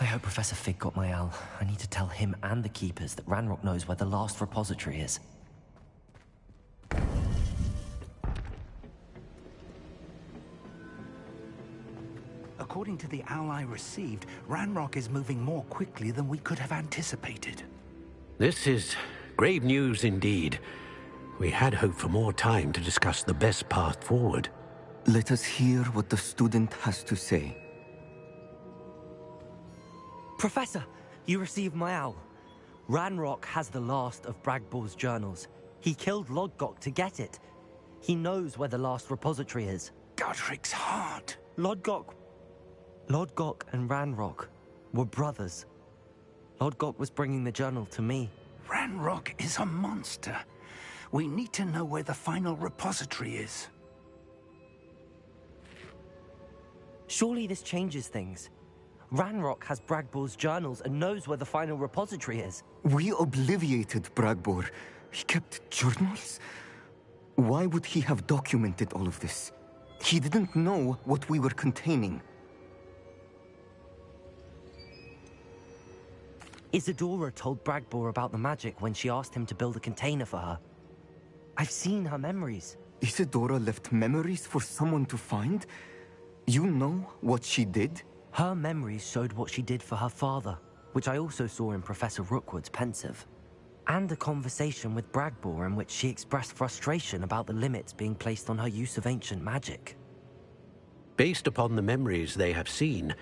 I hope Professor Fig got my owl. I need to tell him and the Keepers that Ranrock knows where the last repository is. According to the owl I received, Ranrock is moving more quickly than we could have anticipated. This is grave news indeed. We had hoped for more time to discuss the best path forward. Let us hear what the student has to say. Professor, you received my owl. Ranrock has the last of Bragbor's journals. He killed Lodgok to get it. He knows where the last repository is. Godric's heart. Lodgok and Ranrock were brothers. Lodgok was bringing the journal to me. Ranrock is a monster. We need to know where the final repository is. Surely this changes things. Ranrock has Bragbor's journals and knows where the final repository is. We obliviated Bragbor. He kept journals? Why would he have documented all of this? He didn't know what we were containing. Isadora told Bragbor about the magic when she asked him to build a container for her. I've seen her memories. Isadora left memories for someone to find? You know what she did? Her memories showed what she did for her father, which I also saw in Professor Rookwood's pensive. And a conversation with Bragbor in which she expressed frustration about the limits being placed on her use of ancient magic. Based upon the memories they have seen,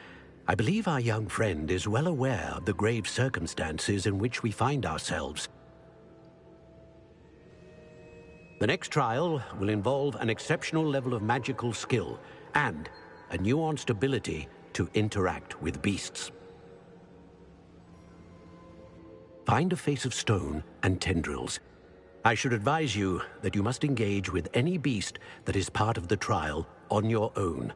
I believe our young friend is well aware of the grave circumstances in which we find ourselves. The next trial will involve an exceptional level of magical skill and a nuanced ability to interact with beasts. Find a face of stone and tendrils. I should advise you that you must engage with any beast that is part of the trial on your own.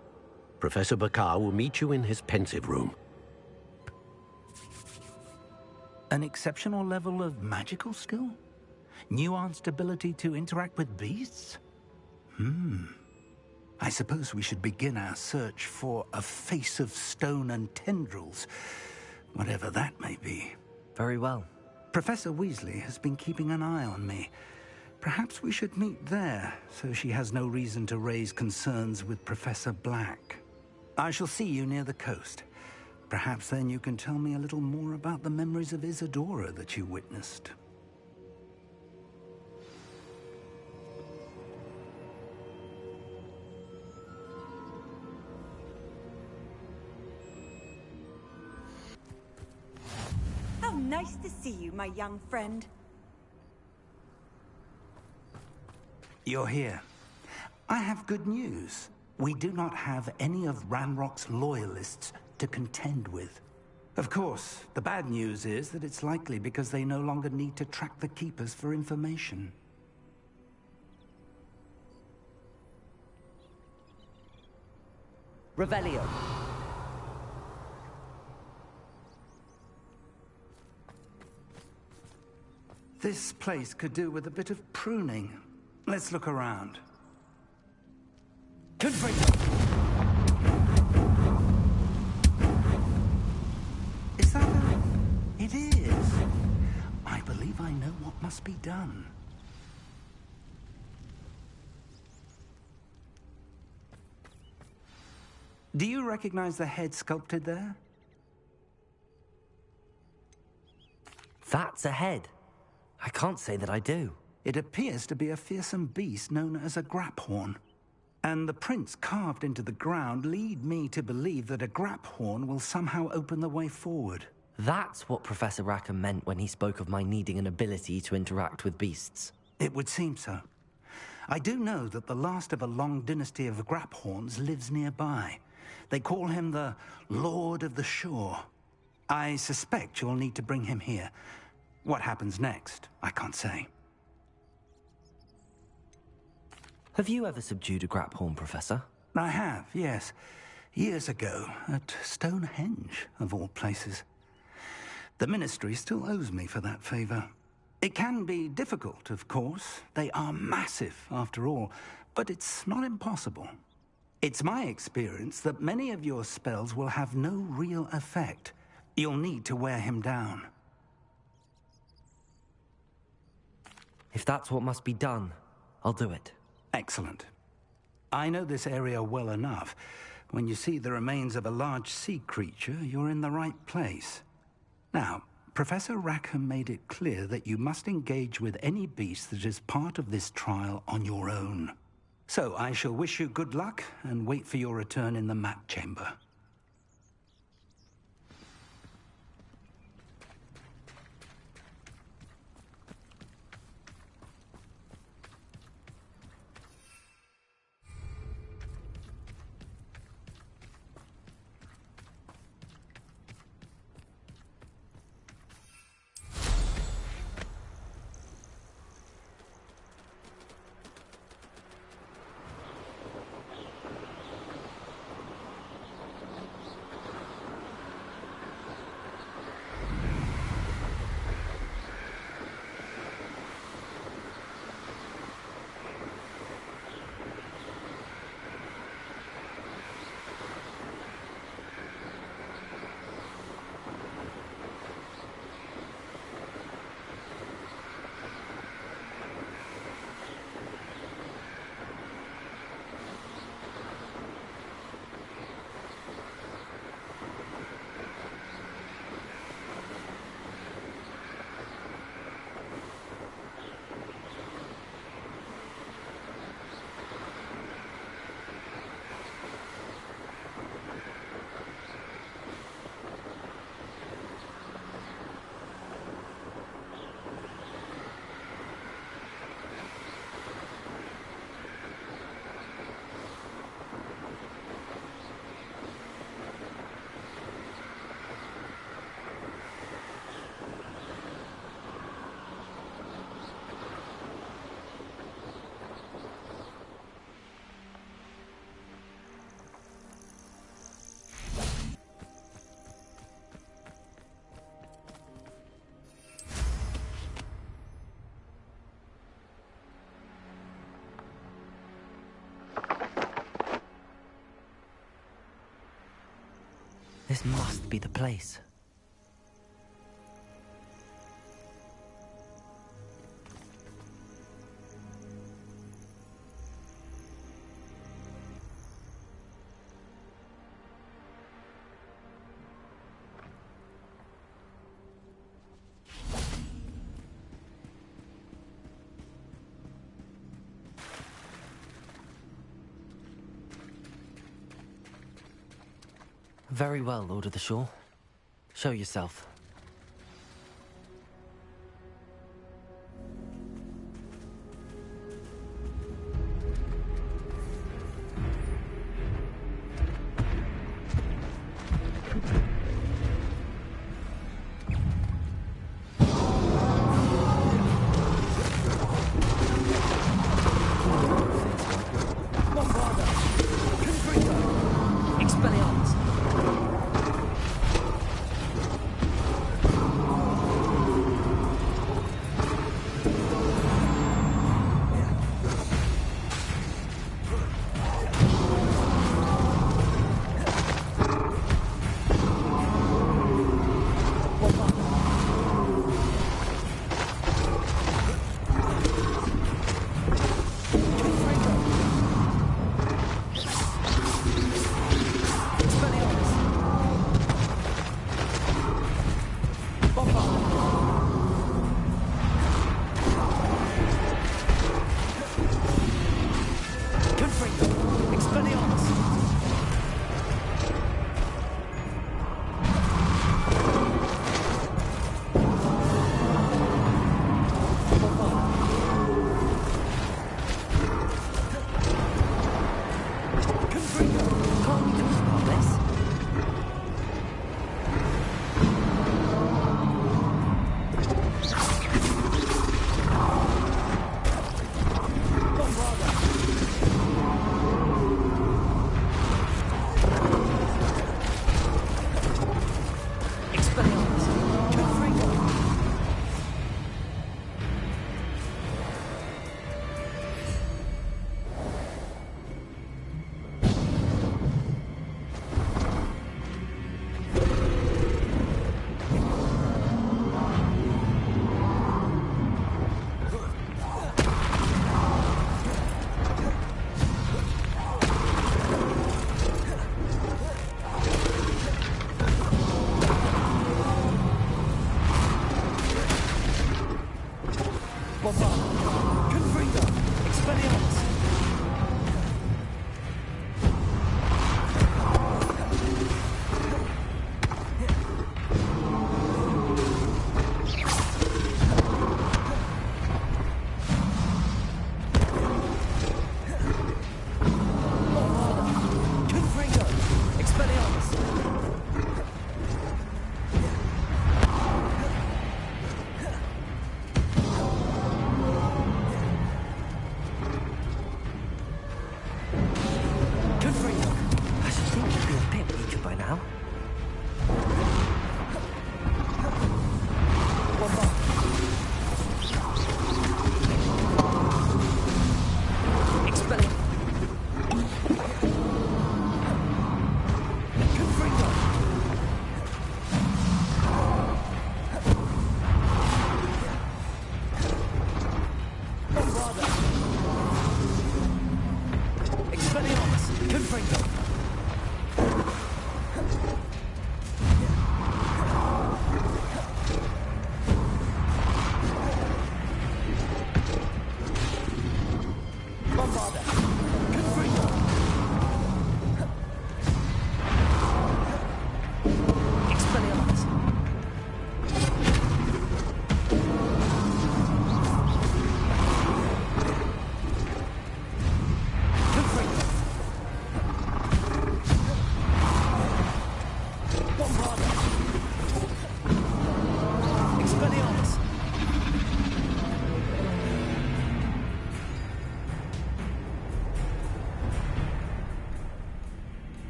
Professor Bakar will meet you in his pensive room. An exceptional level of magical skill? Nuanced ability to interact with beasts? I suppose we should begin our search for a face of stone and tendrils, whatever that may be. Very well. Professor Weasley has been keeping an eye on me. Perhaps we should meet there, so she has no reason to raise concerns with Professor Black. I shall see you near the coast. Perhaps then you can tell me a little more about the memories of Isadora that you witnessed. How nice to see you, my young friend. You're here. I have good news. We do not have any of Ranrock's loyalists to contend with. Of course, the bad news is that it's likely because they no longer need to track the Keepers for information. Revelio. This place could do with a bit of pruning. Let's look around. Confringo! Is that a... It is. I believe I know what must be done. Do you recognize the head sculpted there? That's a head. I can't say that I do. It appears to be a fearsome beast known as a graphorn. And the prints carved into the ground lead me to believe that a graphorn will somehow open the way forward. That's what Professor Rackham meant when he spoke of my needing an ability to interact with beasts. It would seem so. I do know that the last of a long dynasty of graphorns lives nearby. They call him the Lord of the Shore. I suspect you'll need to bring him here. What happens next, I can't say. Have you ever subdued a graphorn, Professor? I have, yes. Years ago, at Stonehenge, of all places. The Ministry still owes me for that favor. It can be difficult, of course. They are massive, after all, but it's not impossible. It's my experience that many of your spells will have no real effect. You'll need to wear him down. If that's what must be done, I'll do it. Excellent. I know this area well enough. When you see the remains of a large sea creature, you're in the right place. Now, Professor Rackham made it clear that you must engage with any beast that is part of this trial on your own. So I shall wish you good luck and wait for your return in the map chamber. This must be the place. Very well, Lord of the Shore. Show yourself. Confringo!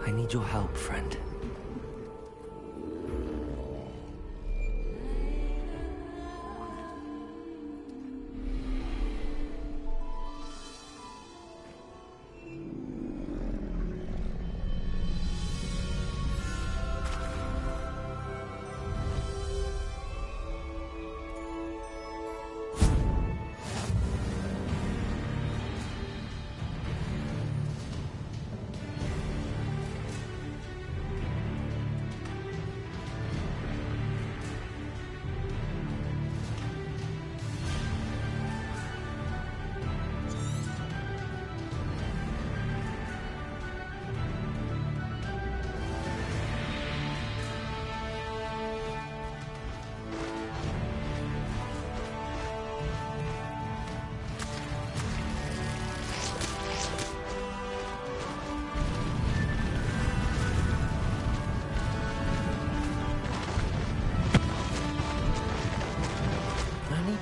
I need your help, friend.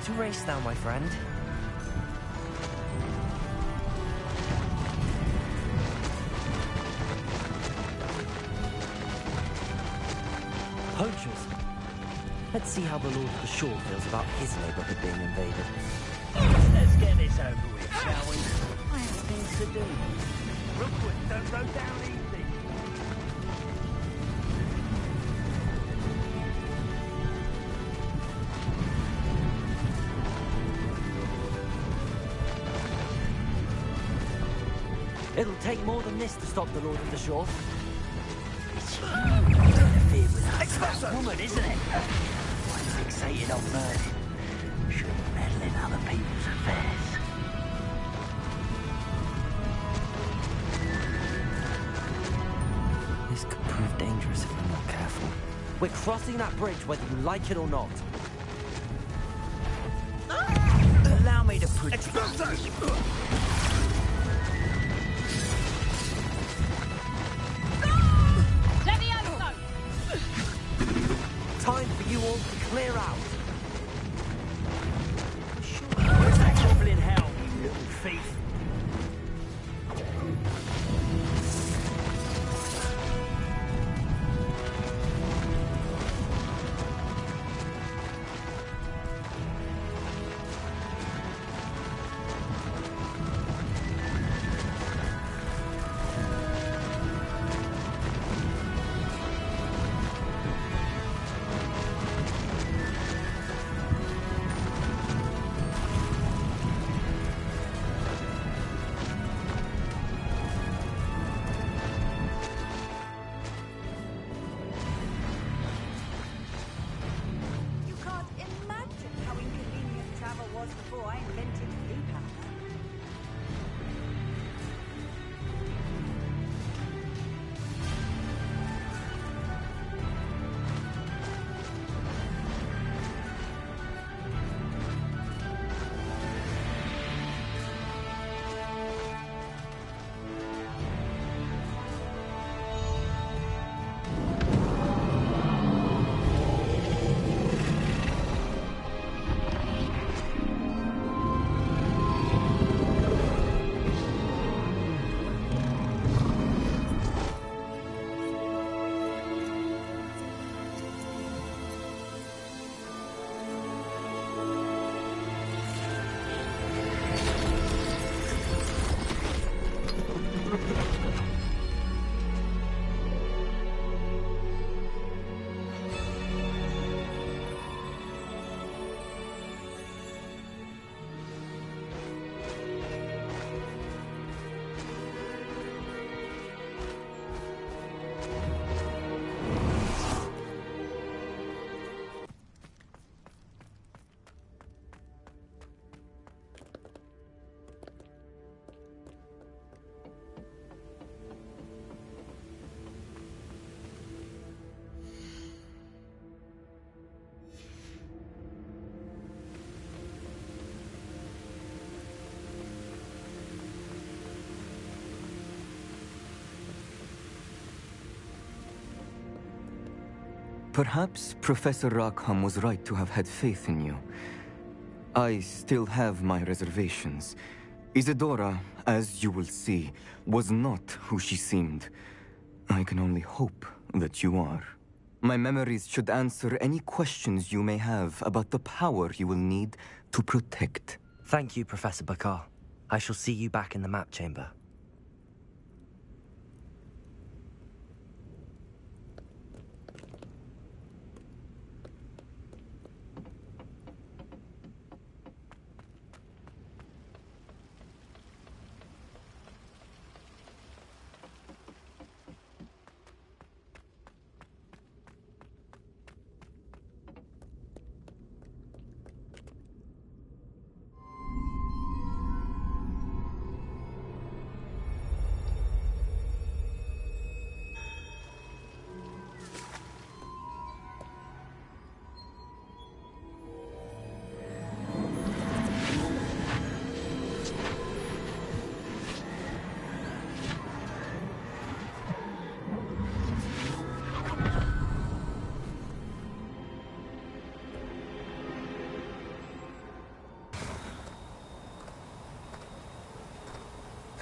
To race now, my friend. Poachers. Let's see how the Lord of the Shore feels about his neighborhood being invaded. Let's get this over with, shall we? I have things to do. Rookwood don't go down easy. It'll take more than this to stop the Lord of the Shore. It's you interfere with that woman, isn't it? I'm fixated on murder. Shouldn't meddle in other people's affairs. This could prove dangerous if we're not careful. We're crossing that bridge whether you like it or not. Allow me to put... Time for you all to clear out. Where's that goblin hell, you little thief? Perhaps Professor Rackham was right to have had faith in you. I still have my reservations. Isadora, as you will see, was not who she seemed. I can only hope that you are. My memories should answer any questions you may have about the power you will need to protect. Thank you, Professor Bakar. I shall see you back in the map chamber.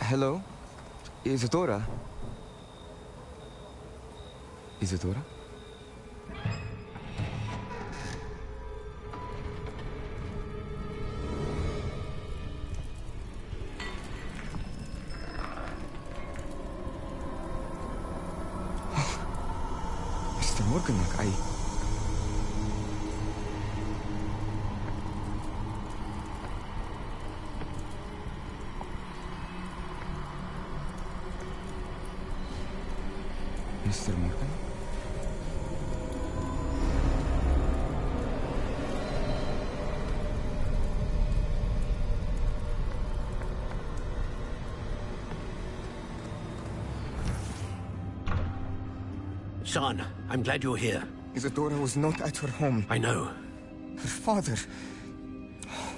Hello? Isadora? Isadora? Mr. Morganach, Mr. Morgan? Son, I'm glad you're here. Isadora was not at her home. I know. Her father...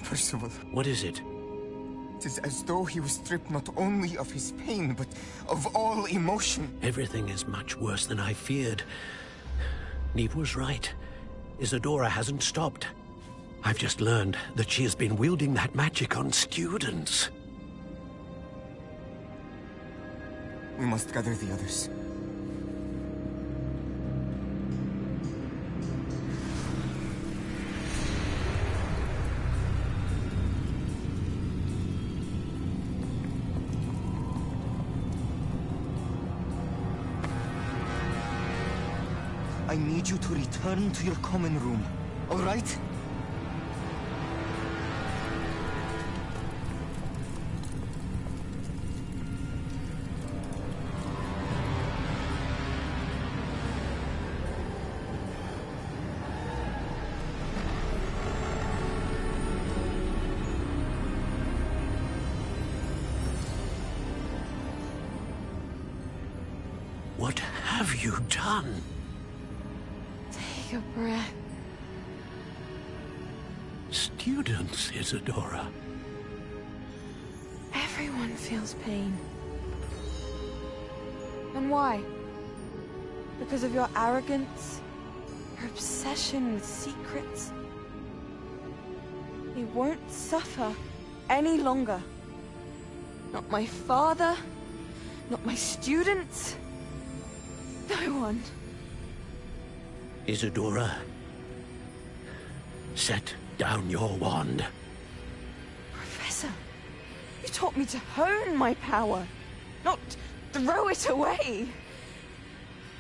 Percival. What is it? It is as though he was stripped not only of his pain, but of all emotion. Everything is much worse than I feared. Neve was right. Isadora hasn't stopped. I've just learned that she has been wielding that magic on students. We must gather the others. I need you to return to your common room, all right? What have you done? Take a breath. Students, Isadora. Everyone feels pain. And why? Because of your arrogance? Your obsession with secrets? We won't suffer any longer. Not my father, not my students, no one. Isadora, set down your wand. Professor, you taught me to hone my power, not throw it away!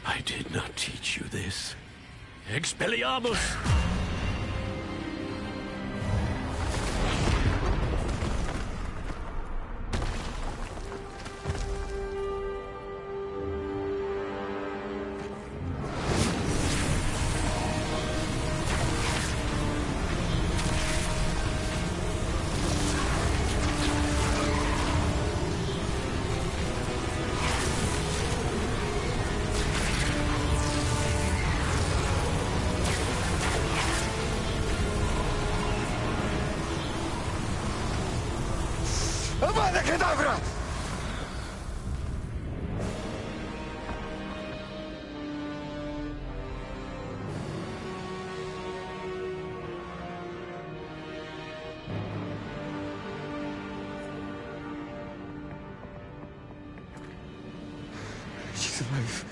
I did not teach you this. Expelliarmus! Avada Kedavra! She's alive.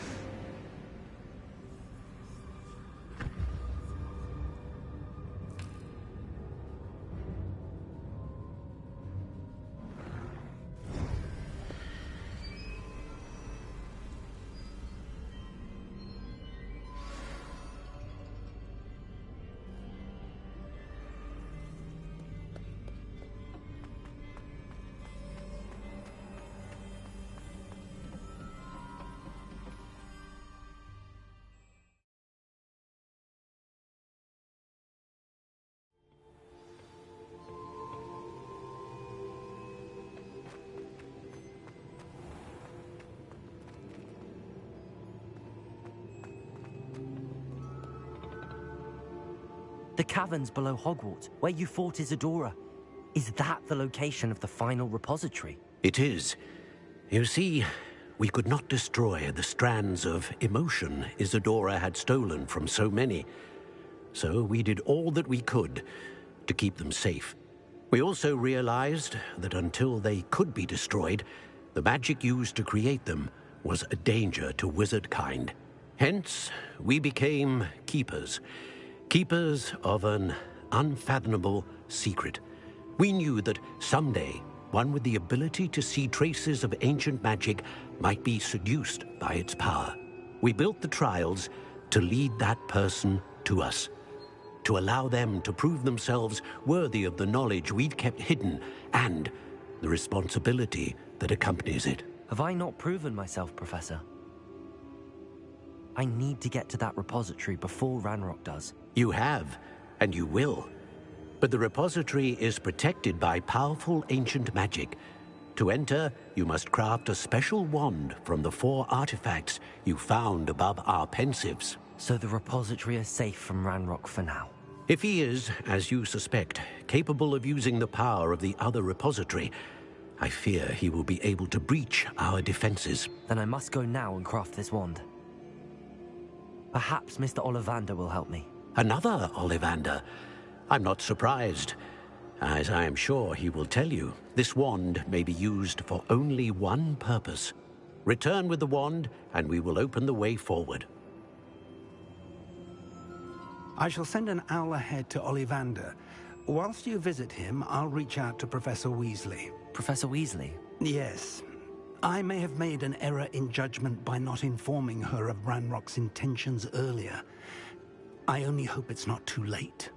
The caverns below Hogwarts, where you fought Isadora. Is that the location of the final repository? It is. You see, we could not destroy the strands of emotion Isadora had stolen from so many. So we did all that we could to keep them safe. We also realized that until they could be destroyed, the magic used to create them was a danger to wizard kind. Hence, we became keepers. Keepers of an unfathomable secret. We knew that someday, one with the ability to see traces of ancient magic might be seduced by its power. We built the trials to lead that person to us, to allow them to prove themselves worthy of the knowledge we'd kept hidden and the responsibility that accompanies it. Have I not proven myself, Professor? I need to get to that repository before Ranrock does. You have, and you will. But the repository is protected by powerful ancient magic. To enter, you must craft a special wand from the 4 artifacts you found above our pensives. So the repository is safe from Ranrock for now. If he is, as you suspect, capable of using the power of the other repository, I fear he will be able to breach our defenses. Then I must go now and craft this wand. Perhaps Mr. Ollivander will help me. Another Ollivander? I'm not surprised. As I am sure he will tell you, this wand may be used for only one purpose. Return with the wand, and we will open the way forward. I shall send an owl ahead to Ollivander. Whilst you visit him, I'll reach out to Professor Weasley. Professor Weasley? Yes. I may have made an error in judgment by not informing her of Ranrock's intentions earlier. I only hope it's not too late.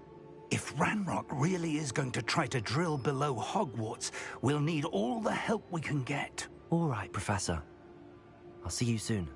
If Ranrock really is going to try to drill below Hogwarts, we'll need all the help we can get. All right, Professor. I'll see you soon.